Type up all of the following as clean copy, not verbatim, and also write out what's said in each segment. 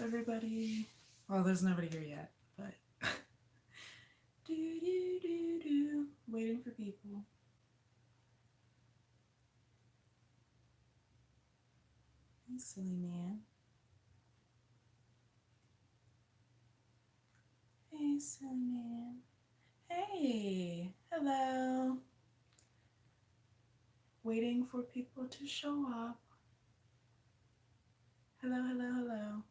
everybody. Well, there's nobody here yet, but waiting for people. Hey, silly man. Hey, silly man. Hey, hello. Waiting for people to show up. Hello, hello, hello.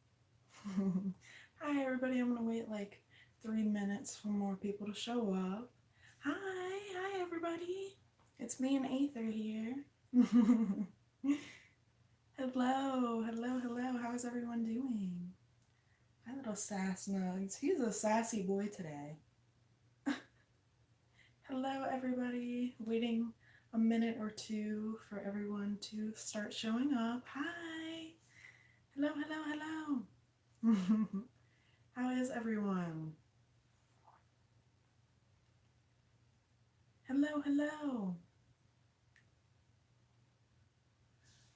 Hi, everybody. I'm gonna wait like 3 minutes for more people to show up. Hi, everybody. It's me and Aether here. Hello, hello, hello. How is everyone doing? My little sass nugs. He's a sassy boy today. Hello, everybody. Waiting a minute or two for everyone to start showing up. Hi. Hello, hello, hello. How is everyone? Hello, hello.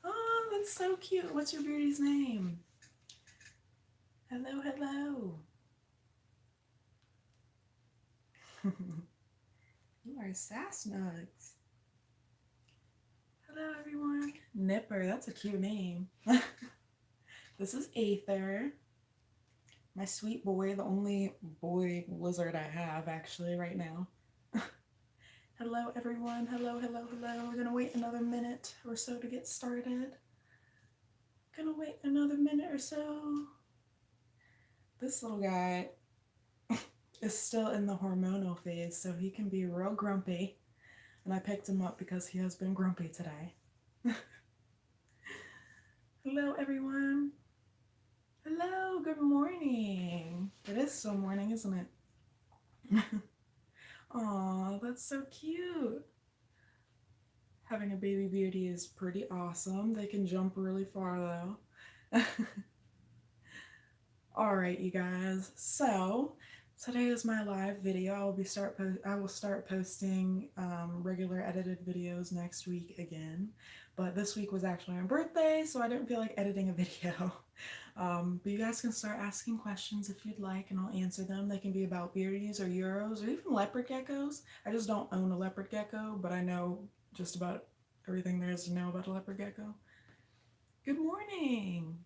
Oh, that's so cute. What's your Beardy's name? Hello, hello. You are sass nugs. Hello, everyone. Nipper, that's a cute name. This is Aether, my sweet boy, the only boy lizard I have actually right now. Hello, everyone. Hello, hello, hello. We're gonna wait another minute or so to get started. Gonna wait another minute or so. This little guy is still in the hormonal phase, so he can be real grumpy. And I picked him up because he has been grumpy today. Hello, everyone. Hello, good morning. It is still morning, isn't it? Aw, that's so cute. Having a baby Beardy is pretty awesome. They can jump really far though. Alright, you guys. So today is my live video. I will start posting regular edited videos next week again. But this week was actually my birthday, so I didn't feel like editing a video. But you guys can start asking questions if you'd like, and I'll answer them. They can be about Beardies or Euros or even leopard geckos. I just don't own a leopard gecko, but I know just about everything there is to know about a leopard gecko. Good morning!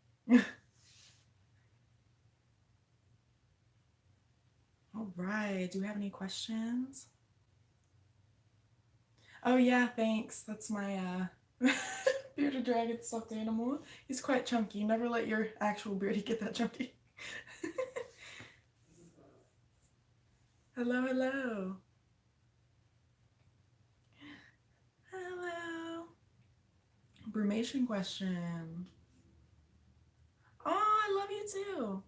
All right, do you have any questions? Oh yeah, thanks. That's my bearded dragon stuffed animal. He's quite chunky. Never let your actual beardy get that chunky. Hello, hello. Hello. Brumation question. Oh, I love you too.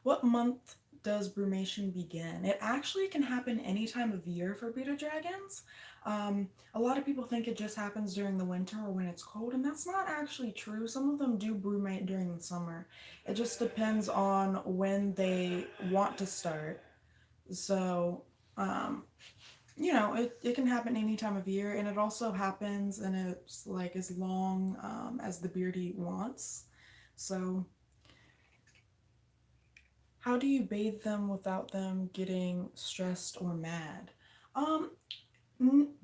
What month does brumation begin? It actually can happen any time of year for bearded dragons. A lot of people think it just happens during the winter or when it's cold, and that's not actually true. Some of them do brumate during the summer. It just depends on when they want to start. So, you know, it can happen any time of year, and it also happens, and it's like as long as the beardy wants. So, how do you bathe them without them getting stressed or mad? Um,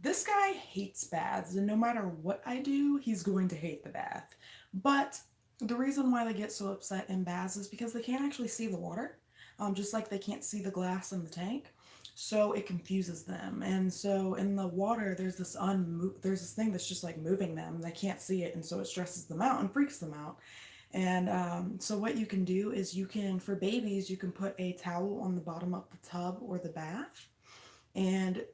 this guy hates baths, and no matter what I do, he's going to hate the bath. But the reason why they get so upset in baths is because they can't actually see the water, just like they can't see the glass in the tank. So it confuses them, and so in the water, there's this thing that's just like moving them. They can't see it, and so it stresses them out and freaks them out. And so what you can do is for babies, you can put a towel on the bottom of the tub or the bath, and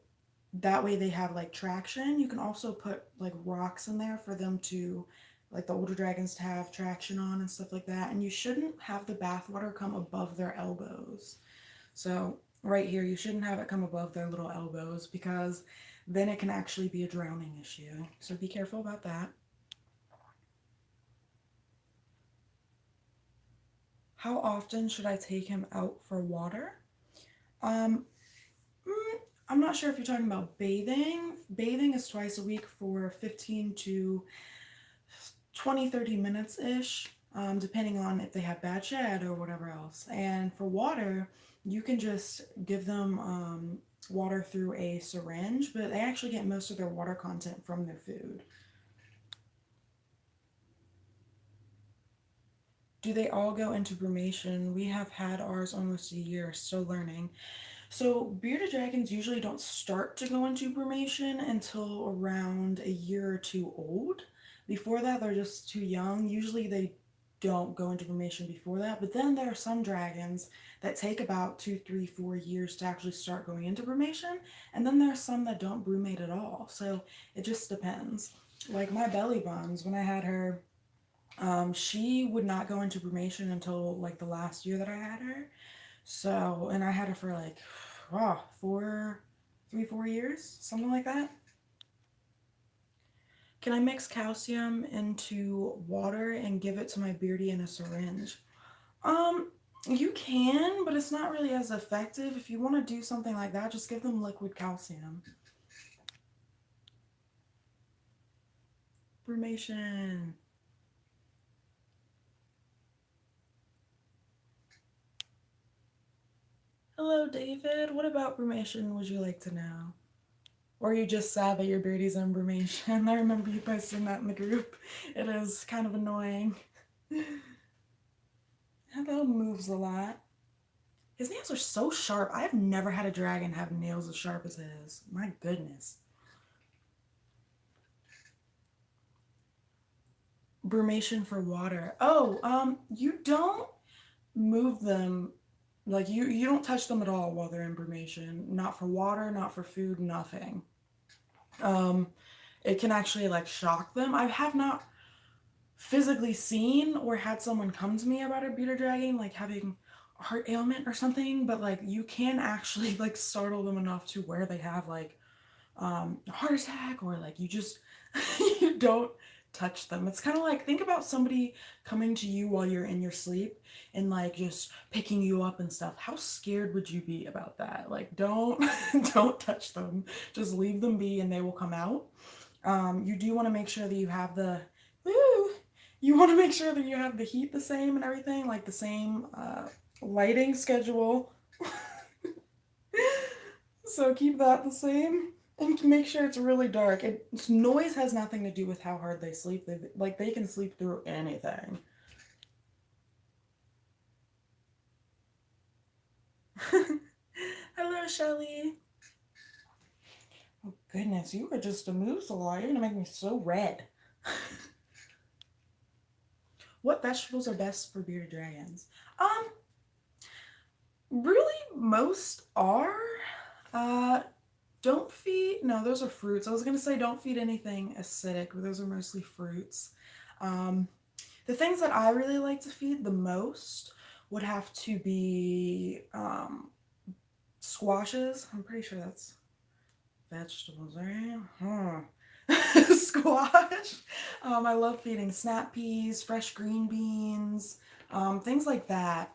that way they have like traction. You can also put like rocks in there for them to, like the older dragons, to have traction on and stuff like that. And you shouldn't have the bath water come above their elbows. So right here, you shouldn't have it come above their little elbows because then it can actually be a drowning issue. So be careful about that. How often should I take him out for water? Um, I'm not sure if you're talking about bathing. Bathing is twice a week for 15 to 20, 30 minutes-ish. depending on if they have bad shed or whatever else. And for water, you can just give them water through a syringe, but they actually get most of their water content from their food. Do they all go into brumation? We have had ours almost a year, still learning. So bearded dragons usually don't start to go into brumation until around a year or two old. Before that, they're just too young. Usually they don't go into brumation before that. But then there are some dragons that take about 2, 3, 4 years to actually start going into brumation. And then there are some that don't brumate at all. So it just depends. Like my belly buns, when I had her, she would not go into brumation until like the last year that I had her. So, and I had her for like, wow, 4 years, something like that. Can I mix calcium into water and give it to my Beardy in a syringe? Um, you can, but it's not really as effective. If you want to do something like that, just give them liquid calcium. Brumation. Hello, David. What about brumation would you like to know? Or are you just sad that your Beardy's in brumation? I remember you posting that in the group. It is kind of annoying. Hello moves a lot. His nails are so sharp. I've never had a dragon have nails as sharp as his. My goodness. Brumation for water. Oh, you don't move them, like you don't touch them at all while they're in brumation. Not for water, not for food, nothing. Um, it can actually like shock them. I have not physically seen or had someone come to me about a bearded dragon like having a heart ailment or something, but like you can actually like startle them enough to where they have like a heart attack, or like you just you don't touch them. It's kind of like, think about somebody coming to you while you're in your sleep and like just picking you up and stuff. How scared would you be about that? Like, don't don't touch them. Just leave them be and they will come out. You do want to make sure that you have the woo, you want to make sure that you have the heat the same and everything, like the same lighting schedule. So keep that the same and make sure it's really dark. Noise has nothing to do with how hard they sleep. They can sleep through anything. Hello, Shelly. Oh goodness, you are just a moose a lot. You're gonna make me so red. What vegetables are best for bearded dragons? Um, really, most are. Uh, don't feed. No, those are fruits. I was gonna say don't feed anything acidic, but those are mostly fruits. Um, the things that I really like to feed the most would have to be squashes. I'm pretty sure that's vegetables, right? Squash. I love feeding snap peas, fresh green beans, things like that.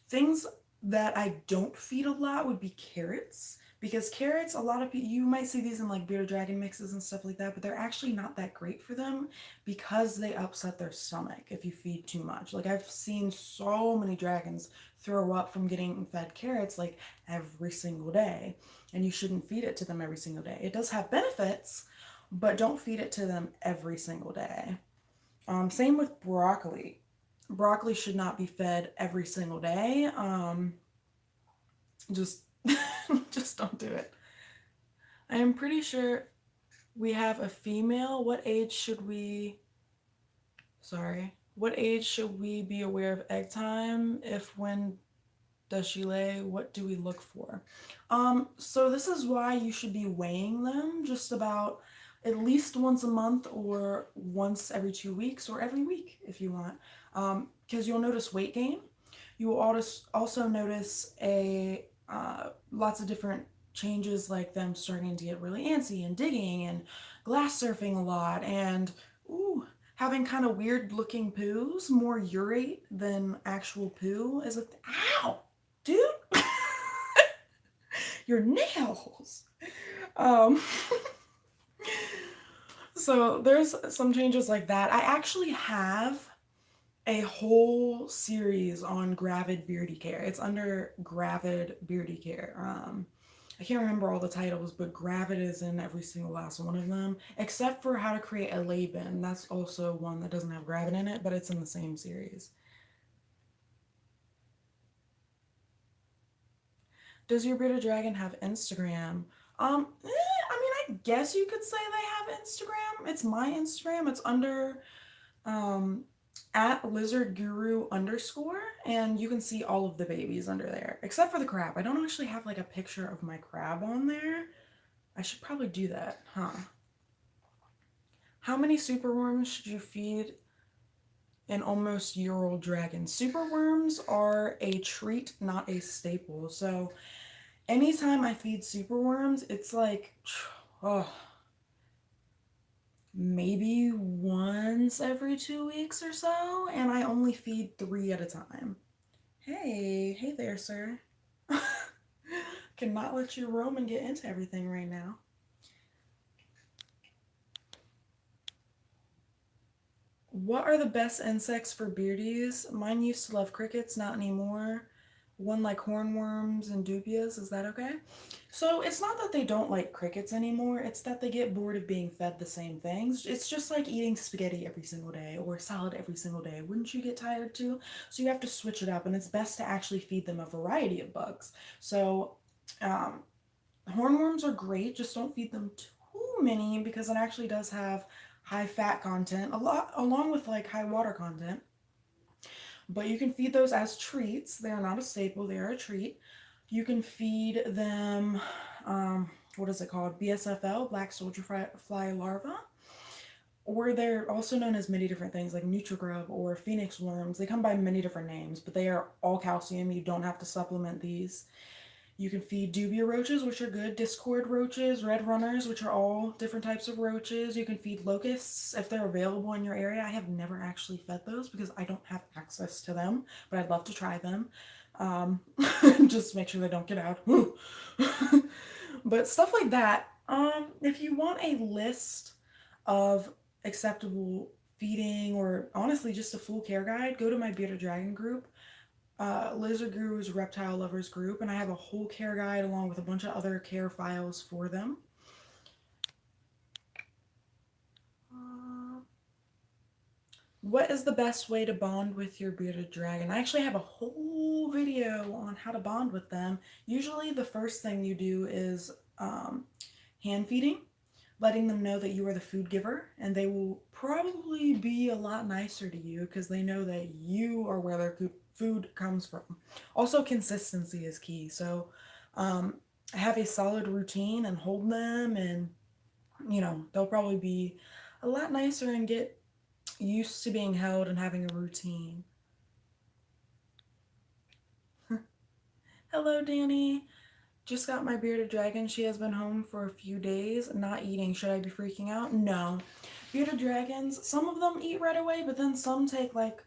Things that I don't feed a lot would be carrots, because carrots, a lot of people, you might see these in like bearded dragon mixes and stuff like that, but they're actually not that great for them because they upset their stomach if you feed too much. Like I've seen so many dragons throw up from getting fed carrots like every single day, and you shouldn't feed it to them every single day. It does have benefits, but don't feed it to them every single day. Same with broccoli. Broccoli should not be fed every single day. Just just don't do it. I am pretty sure we have a female. What age should we sorry. What age should we be aware of egg time? If when does she lay? What do we look for? So this is why you should be weighing them just about at least once a month, or once every 2 weeks, or every week if you want. Because you'll notice weight gain. You will also notice a lots of different changes, like them starting to get really antsy and digging and glass surfing a lot, and ooh, having kind of weird looking poos, more urate than actual poo. Is a ow, dude, your nails. Um, so there's some changes like that. I actually have a whole series on Gravid Beardy Care. It's under Gravid Beardy Care. I can't remember all the titles, but Gravid is in every single last one of them, except for how to create a Laban. That's also one that doesn't have Gravid in it, but it's in the same series. Does your bearded dragon have Instagram? I mean, I guess you could say they have Instagram. It's my Instagram. It's under um, at lizard guru underscore, and you can see all of the babies under there, except for the crab. I don't actually have like a picture of my crab on there. I should probably do that, huh? How many superworms should you feed an almost year-old dragon? Superworms are a treat, not a staple. So anytime I feed superworms, it's like, oh, maybe once every 2 weeks or so, and I only feed three at a time. Hey there, sir. Cannot let you roam and get into everything right now. What are the best insects for beardies? Mine used to love crickets, not anymore. One like hornworms and dubias. Is that okay? So it's not that they don't like crickets anymore, it's that they get bored of being fed the same things. It's just like eating spaghetti every single day or salad every single day. Wouldn't you get tired too? So you have to switch it up, and it's best to actually feed them a variety of bugs. So, um, hornworms are great, just don't feed them too many because it actually does have high fat content, a lot along with like high water content. But you can feed those as treats. They are not a staple, they are a treat. You can feed them, what is it called? BSFL, black soldier fly larva. Or they're also known as many different things like Nutrigrub or Phoenix worms. They come by many different names, but they are all calcium. You don't have to supplement these. You can feed dubia roaches, which are good, discord roaches, red runners, which are all different types of roaches. You can feed locusts if they're available in your area. I have never actually fed those because I don't have access to them, but I'd love to try them. Um, just make sure they don't get out. But stuff like that. If you want a list of acceptable feeding or honestly just a full care guide, go to my Bearded Dragon group, Lizard Guru's Reptile Lovers group, and I have a whole care guide along with a bunch of other care files for them. Uh, what is the best way to bond with your bearded dragon? I actually have a whole video on how to bond with them. Usually, the first thing you do is hand feeding, letting them know that you are the food giver, and they will probably be a lot nicer to you because they know that you are where their food comes from. Also, consistency is key. So, have a solid routine and hold them, and they'll probably be a lot nicer and get used to being held and having a routine. Hello, Danny. Just got my bearded dragon. She has been home for a few days, not eating. Should I be freaking out? No. Bearded dragons, some of them eat right away, but then some take like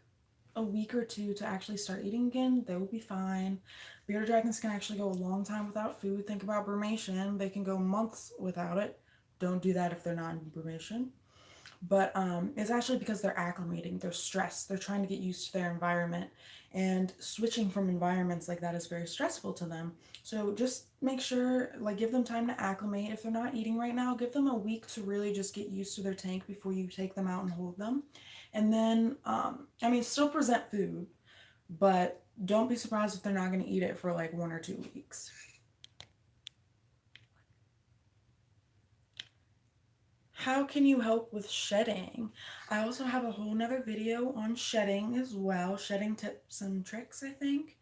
a week or two to actually start eating again. They will be fine. Bearded dragons can actually go a long time without food. Think about brumation. They can go months without it. Don't do that if they're not in brumation. But it's actually because they're acclimating, they're stressed, they're trying to get used to their environment, and switching from environments like that is very stressful to them. So just make sure, like, give them time to acclimate. If they're not eating right now, give them a week to really just get used to their tank before you take them out and hold them. And then, I mean, still present food, but don't be surprised if they're not going to eat it for like 1 or 2 weeks. How can you help with shedding? I also have a whole nother video on shedding as well. Shedding tips and tricks, I think.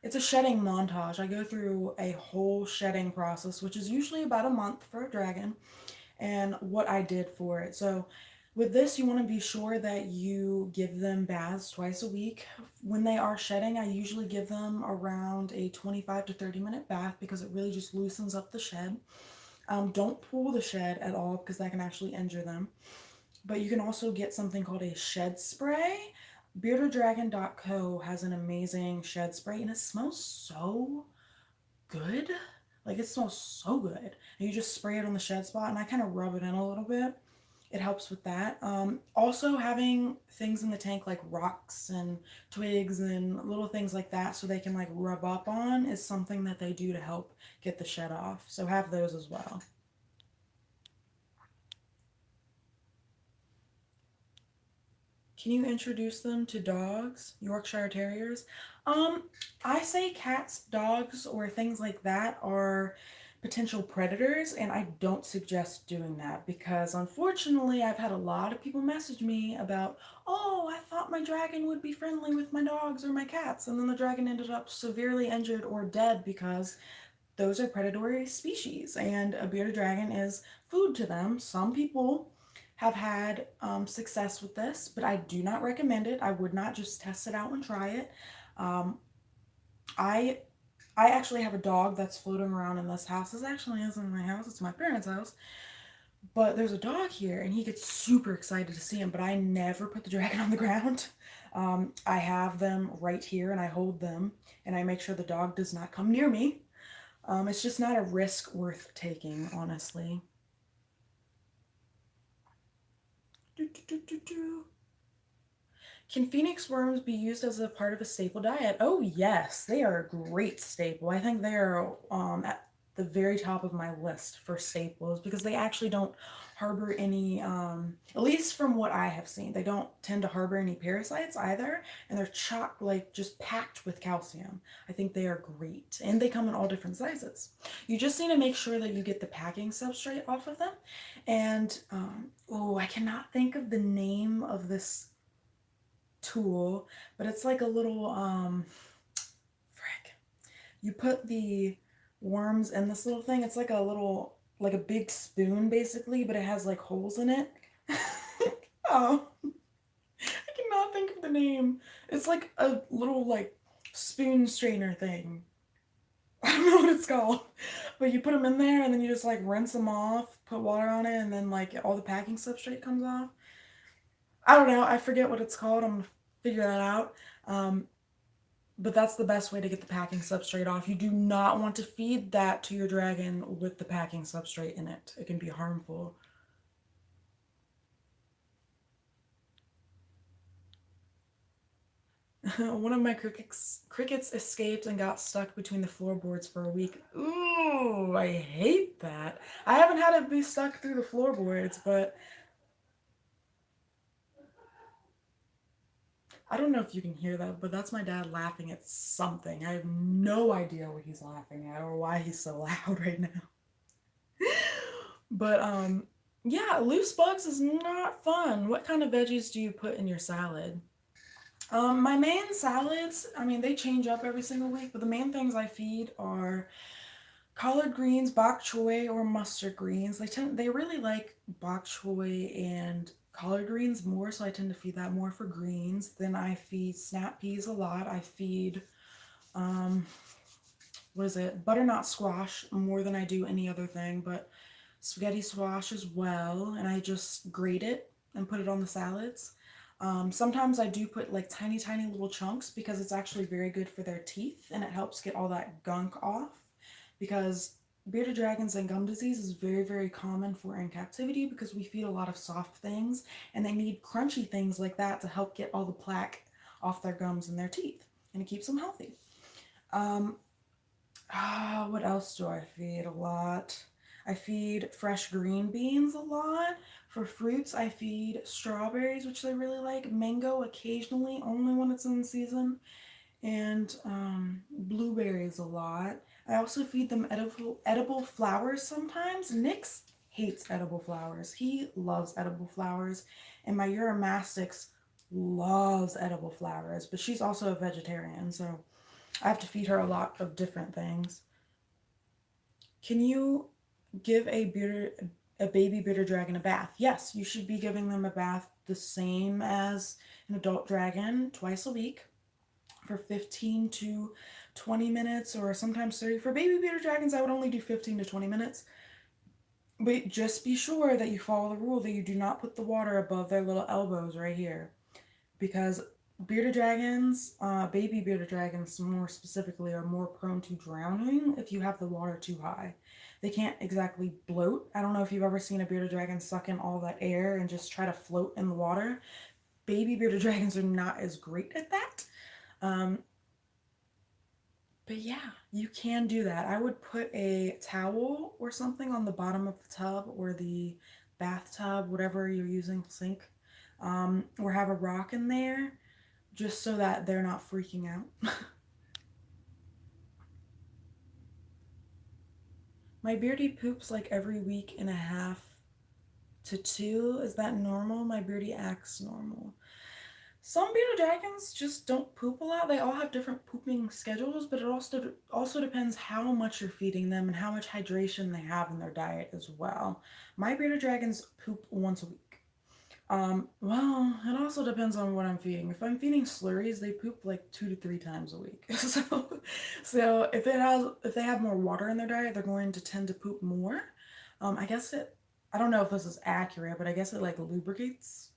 It's a shedding montage. I go through a whole shedding process, which is usually about a month for a dragon, and what I did for it. So with this, you want to be sure that you give them baths twice a week. When they are shedding, I usually give them around a 25 to 30-minute bath because it really just loosens up the shed. Don't pull the shed at all because that can actually injure them. But you can also get something called a shed spray. BeardedDragon.co has an amazing shed spray, and it smells so good. Like, it smells so good. And you just spray it on the shed spot, and I kind of rub it in a little bit. it helps with that. Also, having things in the tank like rocks and twigs and little things like that so they can like rub up on is something that they do to help get the shed off. So have those as well. Can you introduce them to dogs, Yorkshire Terriers? Um, I say cats, dogs, or things like that are potential predators, and I don't suggest doing that because unfortunately, I've had a lot of people message me about, oh, I thought my dragon would be friendly with my dogs or my cats, and then the dragon ended up severely injured or dead because those are predatory species, and a bearded dragon is food to them. Some people have had success with this, but I do not recommend it. I would not just test it out and try it. Um, I I actually have a dog that's floating around in this house. This actually isn't my house; it's my parents' house. But there's a dog here, and he gets super excited to see him. But I never put the dragon on the ground. I have them right here, and I hold them, and I make sure the dog does not come near me. It's just not a risk worth taking, honestly. Do, do, do, do, do. Can phoenix worms be used as a part of a staple diet? Oh, yes, they are a great staple. I think they are at the very top of my list for staples because they actually don't harbor any, at least from what I have seen, they don't tend to harbor any parasites either, and they're chock like just packed with calcium. I think they are great, and they come in all different sizes. You just need to make sure that you get the packing substrate off of them, and oh, I cannot think of the name of this tool, but it's like a little frick. You put the worms in this little thing. It's like a little like a big spoon basically, but it has like holes in it. Oh, I cannot think of the name. It's like a little like spoon strainer thing. I don't know what it's called. But you put them in there and then you just like rinse them off, put water on it, and then like all the packing substrate comes off. I don't know. I forget what it's called. I'm gonna figure that out. Um, but that's the best way to get the packing substrate off. You do not want to feed that to your dragon with the packing substrate in it. It can be harmful. One of my crickets escaped and got stuck between the floorboards for a week. Ooh, I hate that. I haven't had it be stuck through the floorboards, but I don't know if you can hear that, but that's my dad laughing at something. I have no idea what he's laughing at or why he's so loud right now. But yeah, loose bugs is not fun. What kind of veggies do you put in your salad? My main salads, I mean, they change up every single week, but the main things I feed are collard greens, bok choy, or mustard greens. They really like bok choy and collard greens more, so I tend to feed that more for greens. Then I feed snap peas a lot. I feed um what is it? Butternut squash more than I do any other thing, but spaghetti squash as well, and I just grate it and put it on the salads. Sometimes I do put like tiny, tiny little chunks because it's actually very good for their teeth and it helps get all that gunk off. Because bearded dragons and gum disease is very, very common for in captivity because we feed a lot of soft things and they need crunchy things like that to help get all the plaque off their gums and their teeth, and it keeps them healthy. Um, what else do I feed a lot? I feed fresh green beans a lot. For fruits, I feed strawberries, which they really like, mango occasionally, only when it's in season, and blueberries a lot. I also feed them edible flowers sometimes. Nix hates edible flowers. He loves edible flowers, and my Uromastyx loves edible flowers, but she's also a vegetarian, so I have to feed her a lot of different things. Can you give a baby bearded dragon a bath? Yes, you should be giving them a bath the same as an adult dragon twice a week for 15 to 20 minutes or sometimes 30. For baby bearded dragons, I would only do 15 to 20 minutes. But just be sure that you follow the rule that you do not put the water above their little elbows right here because bearded dragons, baby bearded dragons more specifically, are more prone to drowning if you have the water too high. They can't exactly bloat. I don't know if you've ever seen a bearded dragon suck in all that air and just try to float in the water. Baby bearded dragons are not as great at that. Um, but yeah, you can do that. I would put a towel or something on the bottom of the tub or the bathtub, whatever you're using, sink, or have a rock in there just so that they're not freaking out. My beardy poops like every week and a half to two. Is that normal? My beardy acts normal. Some bearded dragons just don't poop a lot. They all have different pooping schedules, but it also depends how much you're feeding them and how much hydration they have in their diet as well. My bearded dragons poop once a week. Well, it also depends on what I'm feeding. If I'm feeding slurries, they poop like 2 to 3 times a week. So if they have more water in their diet, they're going to tend to poop more. I guess I don't know if this is accurate, but I guess it like lubricates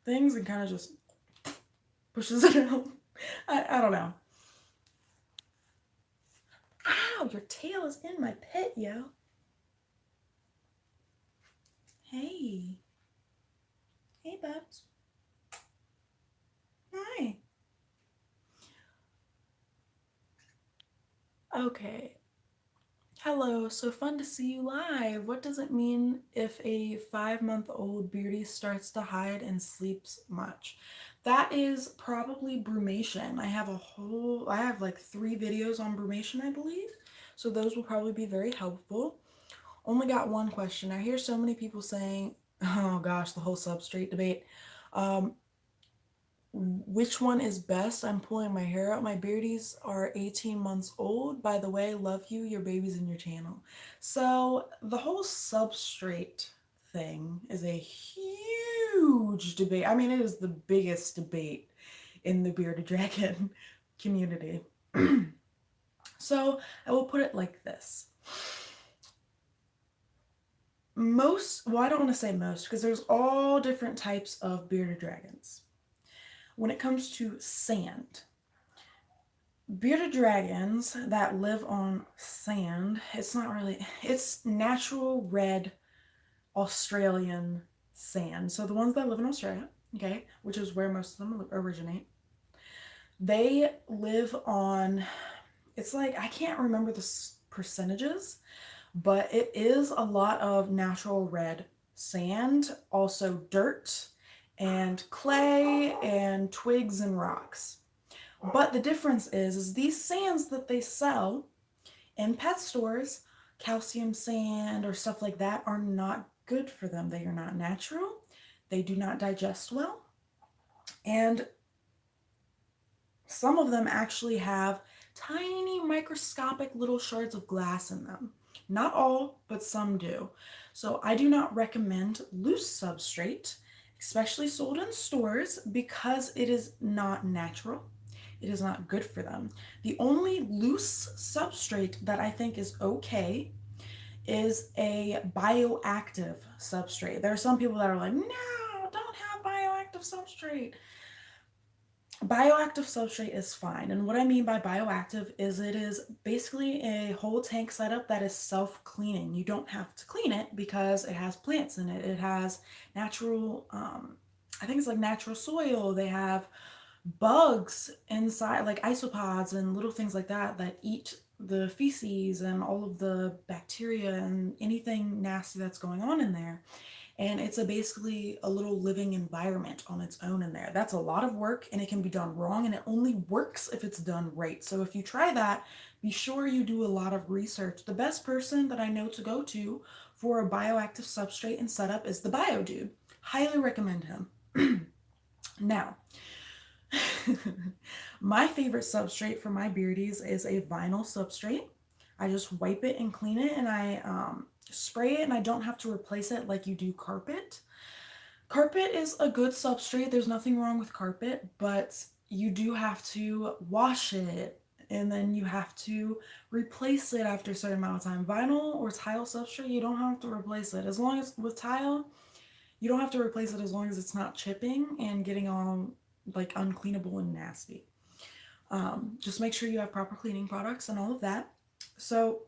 things and kind of just pushes it out. I don't know. Ow, your tail is in my pit, yo. Hey. Hey, Bubs. Hi. Okay. Hello, so fun to see you live. What does it mean if a 5-month-old Beardy starts to hide and sleeps much? That is probably brumation. I have like 3 videos on brumation, I believe. So those will probably be very helpful. Only got one question. I hear so many people saying, oh gosh, the whole substrate debate. Um, which one is best? I'm pulling my hair out. My beardies are 18 months old. By the way, love you, your baby's in your channel. So the whole substrate thing is a huge debate. I mean, it is the biggest debate in the bearded dragon community. So I will put it like this. Well, I don't want to say most because there's all different types of bearded dragons. When it comes to sand, bearded dragons that live on sand, it's natural red Australian sand. So the ones that live in Australia, okay, which is where most of them originate, they live on, it's like, I can't remember the percentages, but it is a lot of natural red sand, also dirt and clay and twigs and rocks. But the difference is these sands that they sell in pet stores, calcium sand or stuff like that, are not good for them. They are not natural. They do not digest well. And some of them actually have tiny microscopic little shards of glass in them. Not all, but some do. So I do not recommend loose substrate, especially sold in stores, because it is not natural. It is not good for them. The only loose substrate that I think is okay is a bioactive substrate. There are some people that are like, no, don't have bioactive substrate. Bioactive substrate is fine. And what I mean by bioactive is it is basically a whole tank setup that is self-cleaning. You don't have to clean it because it has plants in it. It has natural, I think it's like natural soil. They have bugs inside, like isopods and little things like that that eat the feces and all of the bacteria and anything nasty that's going on in there. And it's basically a little living environment on its own in there. That's a lot of work and it can be done wrong, and it only works if it's done right. So if you try that, be sure you do a lot of research. The best person that I know to go to for a bioactive substrate and setup is the Bio Dude. Highly recommend him. Now, my favorite substrate for my beardies is a vinyl substrate. I just wipe it and clean it, and I spray it, and I don't have to replace it like you do carpet. Carpet is a good substrate. There's nothing wrong with carpet, but you do have to wash it, and then you have to replace it after a certain amount of time. Vinyl or tile substrate, you don't have to replace it. As long as with tile, you don't have to replace it as long as it's not chipping and getting all like uncleanable and nasty. Just make sure you have proper cleaning products and all of that. So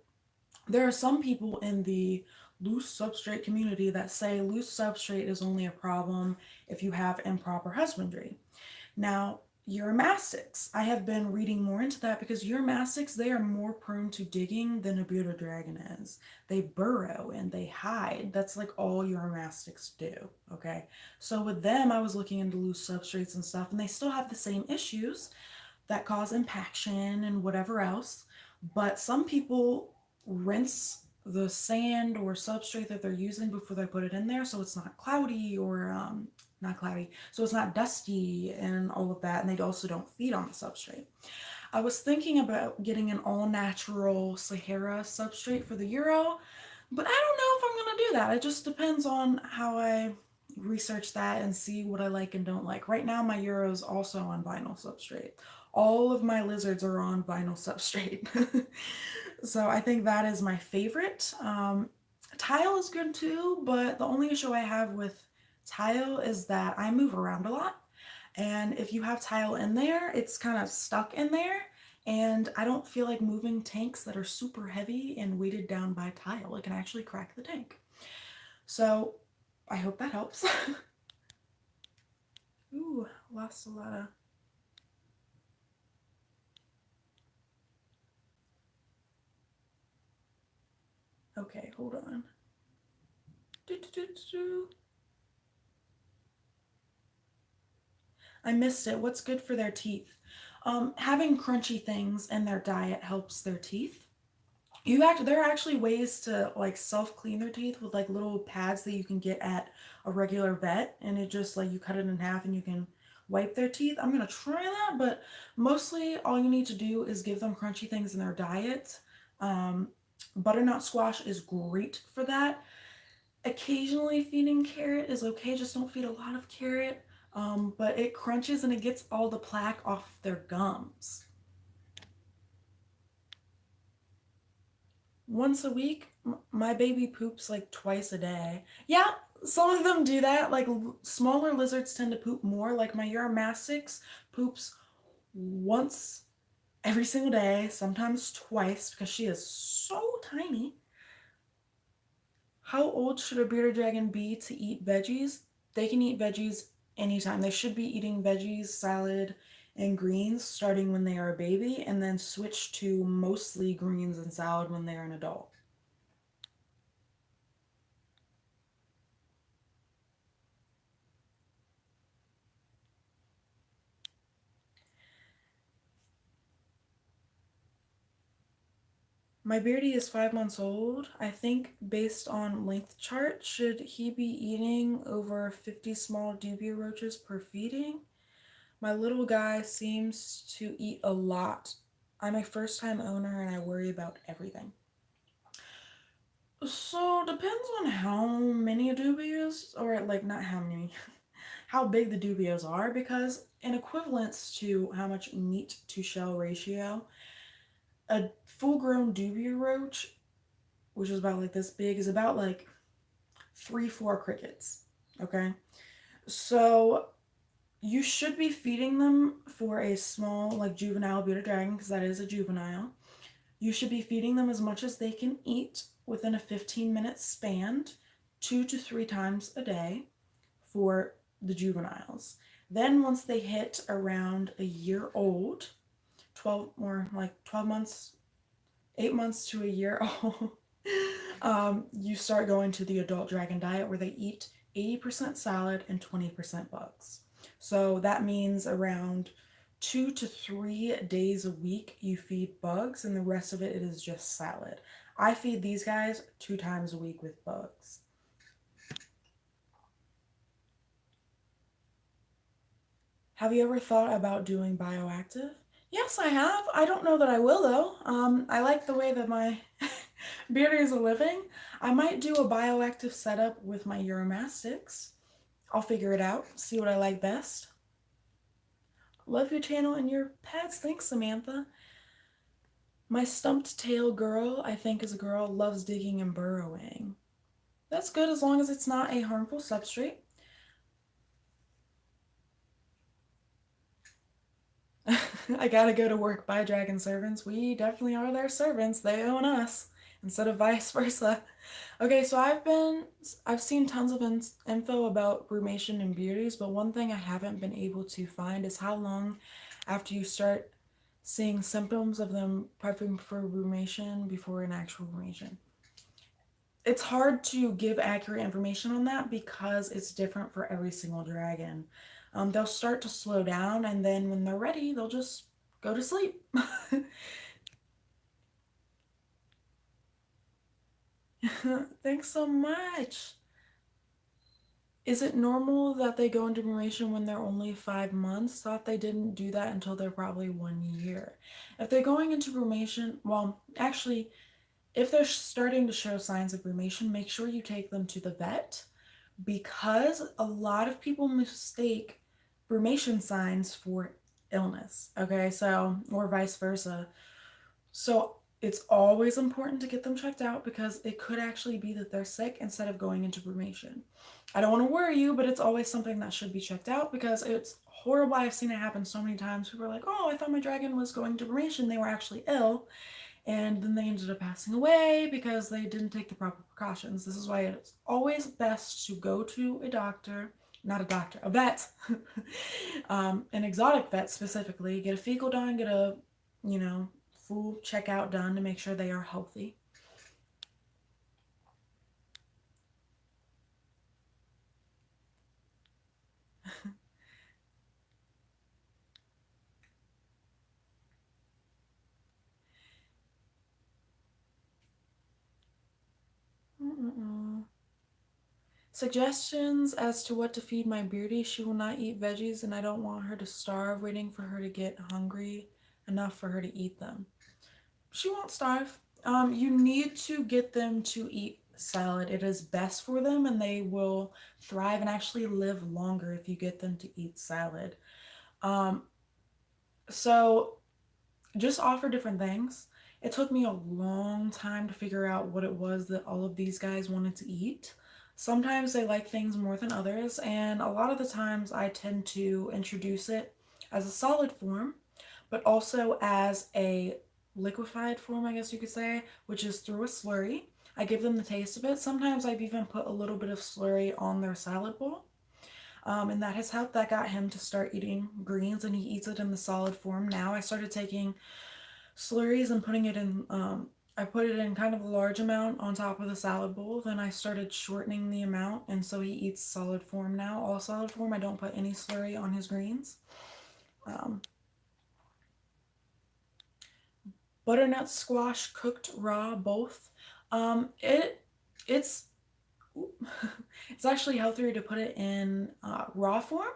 There are some people in the loose substrate community that say loose substrate is only a problem if you have improper husbandry. Now, Uromastyx, I have been reading more into that because Uromastyx, they are more prone to digging than a bearded dragon is. They burrow and they hide. That's like all Uromastyx do, okay? So with them, I was looking into loose substrates and stuff, and they still have the same issues that cause impaction and whatever else. But some people rinse the sand or substrate that they're using before they put it in there so it's not cloudy or not cloudy, so it's not dusty and all of that. And they also don't feed on the substrate. I was thinking about getting an all natural Sahara substrate for the Euro, but I don't know if I'm going to do that. It just depends on how I research that and see what I like and don't like. Right now, my Euro is also on vinyl substrate. All of my lizards are on vinyl substrate. So I think that is my favorite. Tile is good too, but the only issue I have with tile is that I move around a lot. And if you have tile in there, it's kind of stuck in there. And I don't feel like moving tanks that are super heavy and weighted down by tile. It can actually crack the tank. So I hope that helps. Ooh, lost a lot of. Okay, hold on. I missed it. What's good for their teeth? Having crunchy things in their diet helps their teeth. There are actually ways to like self clean their teeth with like little pads that you can get at a regular vet, and it just like you cut it in half and you can wipe their teeth. I'm gonna try that, but mostly all you need to do is give them crunchy things in their diet. Um, Butternut squash is great for that. Occasionally feeding carrot is okay, just don't feed a lot of carrot. But it crunches and it gets all the plaque off their gums. Once a week, my baby poops like twice a day. Yeah, some of them do that. Like smaller lizards tend to poop more. Like my Uromastyx poops once every single day, sometimes twice because she is so tiny. How old should a bearded dragon be to eat veggies? They can eat veggies anytime. They should be eating veggies, salad, and greens starting when they are a baby, and then switch to mostly greens and salad when they're an adult. My Beardy is 5 months old. I think based on length chart, should he be eating over 50 small dubia roaches per feeding? My little guy seems to eat a lot. I'm a first time owner and I worry about everything. So depends on how many dubios, or like not how many, how big the dubios are, because in equivalence to how much meat to shell ratio, a full grown dubia roach, which is about like this big, is about like 3, 4 crickets. Okay. So you should be feeding them for a small, like juvenile bearded dragon, because that is a juvenile. You should be feeding them as much as they can eat within a 15-minute span, 2 to 3 times a day for the juveniles. Then, once they hit around a year old, 12 or like 12 months, 8 months to a year old, you start going to the adult dragon diet where they eat 80% salad and 20% bugs. So that means around 2 to 3 days a week you feed bugs, and the rest of it is just salad. I feed these guys 2 times a week with bugs. Have you ever thought about doing bioactive? Yes, I have. I don't know that I will though. I like the way that my Beardies are living. I might do a bioactive setup with my Uromastyx. I'll figure it out, see what I like best. Love your channel and your pets. Thanks, Samantha. My stumped tail girl, I think is a girl, loves digging and burrowing. That's good as long as it's not a harmful substrate. I gotta go to work by dragon servants. We definitely are their servants. They own us. instead of vice versa. Okay, so I've seen tons of info about brumation and beardies, but one thing I haven't been able to find is how long after you start seeing symptoms of them prepping for brumation before an actual brumation. It's hard to give accurate information on that because it's different for every single dragon. They'll start to slow down, and then when they're ready, they'll just go to sleep. Thanks so much. Is it normal that they go into brumation when they're only 5 months? Thought they didn't do that until they're probably 1 year. If they're going into brumation, well, actually, if they're starting to show signs of brumation, make sure you take them to the vet because a lot of people mistake brumation signs for illness. Okay, so, or vice versa. So it's always important to get them checked out because it could actually be that they're sick instead of going into brumation. I don't want to worry you, but it's always something that should be checked out because it's horrible. I've seen it happen so many times. People are like, oh, I thought my dragon was going to brumation. They were actually ill. And then they ended up passing away because they didn't take the proper precautions. This is why it's always best to go to a doctor, not a doctor, a vet, an exotic vet specifically, get a fecal done, get a, you know, full checkout done to make sure they are healthy. Mm-mm. Suggestions as to what to feed my Beardy. She will not eat veggies, and I don't want her to starve waiting for her to get hungry enough for her to eat them. She won't starve. You need to get them to eat salad. It is best for them, and they will thrive and actually live longer if you get them to eat salad. Um, so just offer different things. It took me a long time to figure out what it was that all of these guys wanted to eat. Sometimes they like things more than others, and a lot of the times I tend to introduce it as a solid form, but also as a liquefied form, I guess you could say, which is through a slurry. I give them the taste of it. Sometimes I've even put a little bit of slurry on their salad bowl. And that has helped. That got him to start eating greens, and he eats it in the solid form now. I started taking slurries and putting it in, I put it in kind of a large amount on top of the salad bowl. Then I started shortening the amount, and so he eats solid form now, all solid form. I don't put any slurry on his greens. Um, Butternut squash, cooked raw, both. It's it's actually healthier to put it in raw form.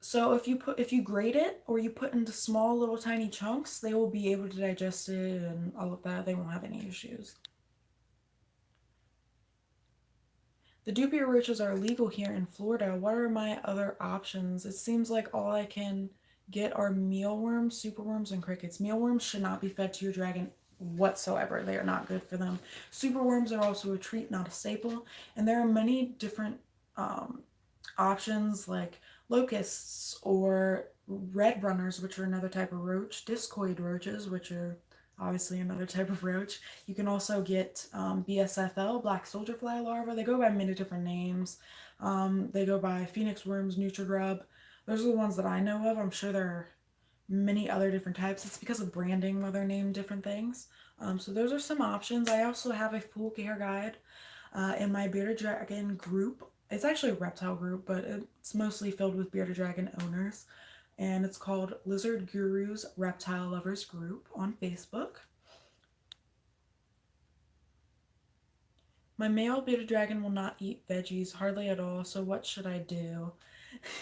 So if you grate it or you put into small little tiny chunks, they will be able to digest it and all of that. They won't have any issues. The dupia roaches are illegal here in Florida. What are my other options? It seems like all I can get are mealworms, superworms, and crickets. Mealworms should not be fed to your dragon whatsoever. They are not good for them. Superworms are also a treat, not a staple. And there are many different um, options like locusts or red runners, which are another type of roach, discoid roaches, which are obviously another type of roach. You can also get BSFL, black soldier fly larvae. They go by many different names. They go by phoenix worms, nutrigrub. Those are the ones that I know of. I'm sure there are many other different types. It's because of branding where they're named different things. So those are some options. I also have a full care guide in my bearded dragon group. It's actually a reptile group, but it's mostly filled with bearded dragon owners. And it's called Lizard Gurus Reptile Lovers Group on Facebook. My male bearded dragon will not eat veggies hardly at all, so what should I do?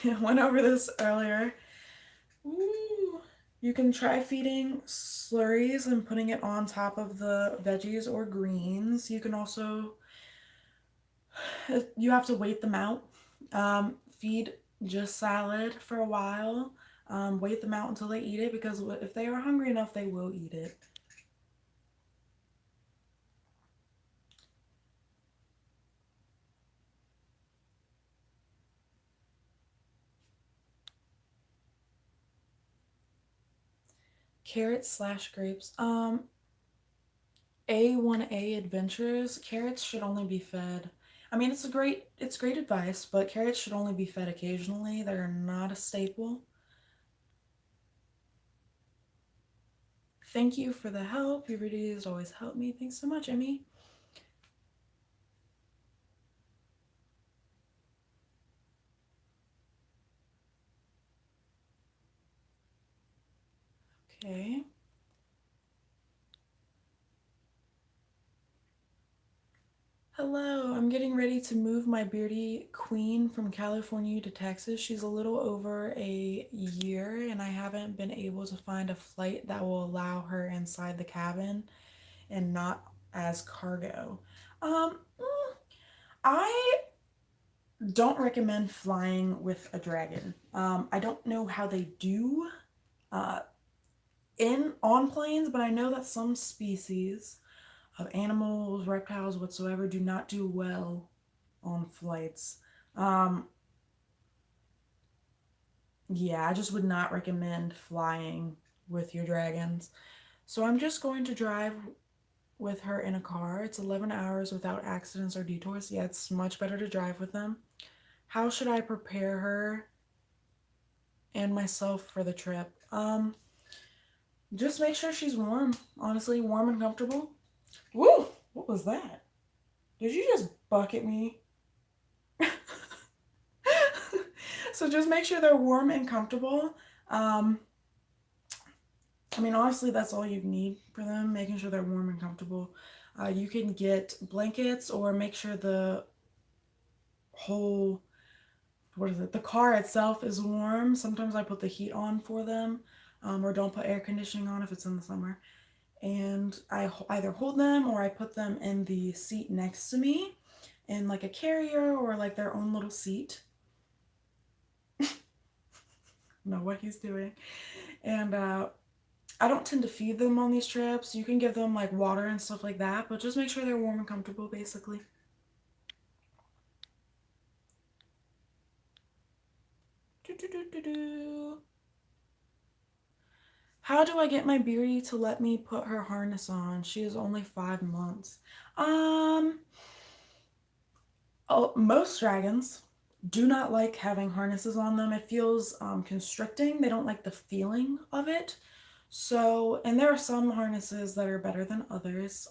I went over this earlier. Ooh. You can try feeding slurries and putting it on top of the veggies or greens. You can also, you have to wait them out. Feed just salad for a while. Wait them out until they eat it because if they are hungry enough, they will eat it. Carrots slash grapes. A1A Adventures, carrots should only be fed. I mean, it's great advice, but carrots should only be fed occasionally. They're not a staple. Thank you for the help. Your videos always help me. Thanks so much, Emmy. Okay. Hello, I'm getting ready to move my Beardy queen from California to Texas. She's a little over a year, and I haven't been able to find a flight that will allow her inside the cabin and not as cargo. I don't recommend flying with a dragon. I don't know how they do uh, in on planes, but I know that some species of animals, reptiles, whatsoever, do not do well on flights. Um, yeah, I just would not recommend flying with your dragons. So I'm just going to drive with her in a car. It's 11 hours without accidents or detours. Yeah, it's much better to drive with them. How should I prepare her and myself for the trip? Just make sure she's warm, honestly, warm and comfortable. Woo! What was that? Did you just bucket me? So just make sure they're warm and comfortable. Um, I mean, honestly, that's all you need for them, making sure they're warm and comfortable. You can get blankets or make sure the whole, what is it, the car itself is warm. Sometimes I put the heat on for them, or don't put air conditioning on if it's in the summer. And I either hold them or I put them in the seat next to me in like a carrier or like their own little seat. Know what he's doing. And I don't tend to feed them on these trips. You can give them like water and stuff like that, but just make sure they're warm and comfortable, basically. How do I get my Beardy to let me put her harness on? She is only 5 months. Um, oh, most dragons do not like having harnesses on them. It feels constricting. They don't like the feeling of it. So, and there are some harnesses that are better than others.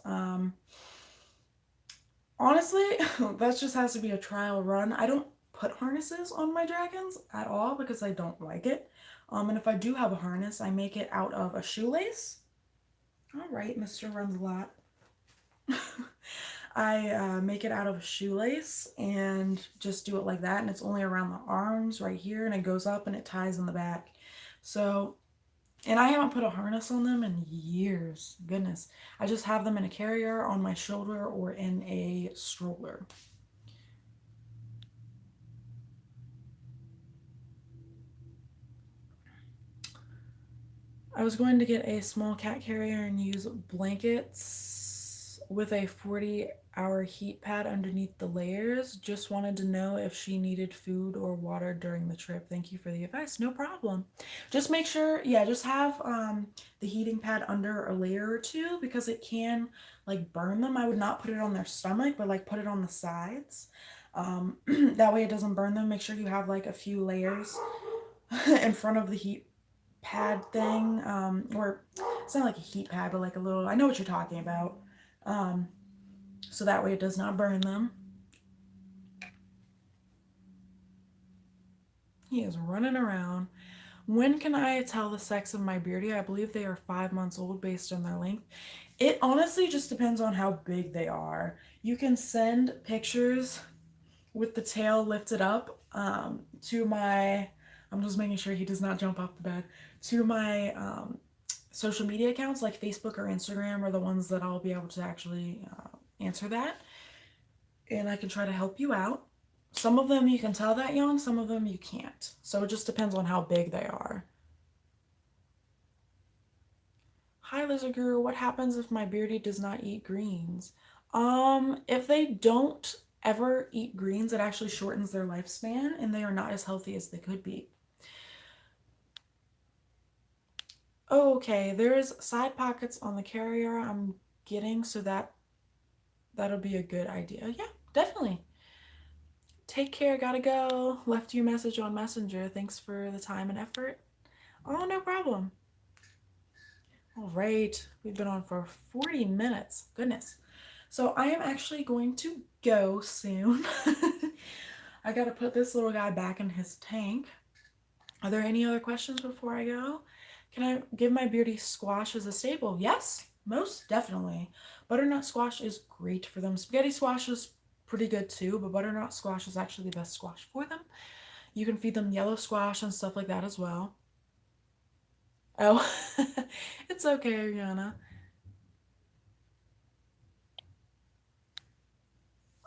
Honestly, that just has to be a trial run. I don't put harnesses on my dragons at all because I don't like it. And if I do have a harness, I make it out of a shoelace. All right, Mr. Runs a lot. I make it out of a shoelace and just do it like that. And it's only around the arms right here, and it goes up and it ties in the back. So, and I haven't put a harness on them in years. Goodness. I just have them in a carrier, on my shoulder, or in a stroller. I was going to get a small cat carrier and use blankets with a 40-hour heat pad underneath the layers. Just wanted to know if she needed food or water during the trip. Thank you for the advice. No problem. Just make sure, yeah, just have the heating pad under a layer or two because it can like burn them. I would not put it on their stomach, but like put it on the sides. That way it doesn't burn them. Make sure you have like a few layers in front of the heat pad thing, or it's not like a heat pad, but like a little, I know what you're talking about. So that way it does not burn them. He is running around. When can I tell the sex of my Beardy? I believe they are 5 months old based on their length. It honestly just depends on how big they are. You can send pictures with the tail lifted up to my, I'm just making sure he does not jump off the bed, to my social media accounts like Facebook or Instagram are the ones that I'll be able to actually answer that. And I can try to help you out. Some of them you can tell that young, some of them you can't. So it just depends on how big they are. Hi, Lizard Guru. What happens if my Beardy does not eat greens? If they don't ever eat greens, it actually shortens their lifespan and they are not as healthy as they could be. Okay, there's side pockets on the carrier. I'm getting, so that'll be a good idea. Yeah, definitely. Take care, gotta go. Left you a message on Messenger. Thanks for the time and effort. Oh, no problem. All right, we've been on for 40 minutes. Goodness. So I am actually going to go soon. I gotta put this little guy back in his tank. Are there any other questions before I go? Can I give my Beardy squash as a staple? Yes, most definitely. Butternut squash is great for them. Spaghetti squash is pretty good too, but butternut squash is actually the best squash for them. You can feed them yellow squash and stuff like that as well. Oh, it's okay, Ariana.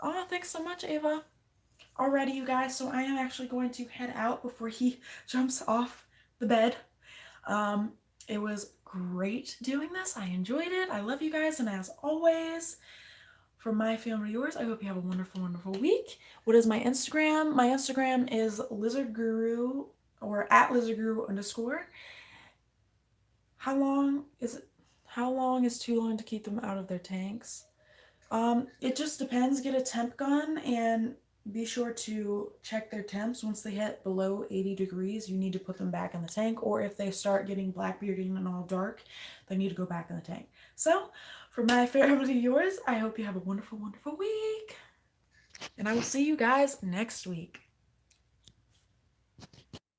Oh, thanks so much, Ava. Alrighty, you guys, so I am actually going to head out before he jumps off the bed. Um, it was great doing this. I enjoyed it. I love you guys, and as always, from my family to yours, I hope you have a wonderful, wonderful week. What is my Instagram? My Instagram is lizardguru or at lizardguru underscore. How long is it? How long is too long to keep them out of their tanks? It just depends. Get a temp gun and be sure to check their temps. Once they hit below 80 degrees, you need to put them back in the tank. Or if they start getting black bearding and all dark, they need to go back in the tank. So, for my family to yours, I hope you have a wonderful, wonderful week. And I will see you guys next week.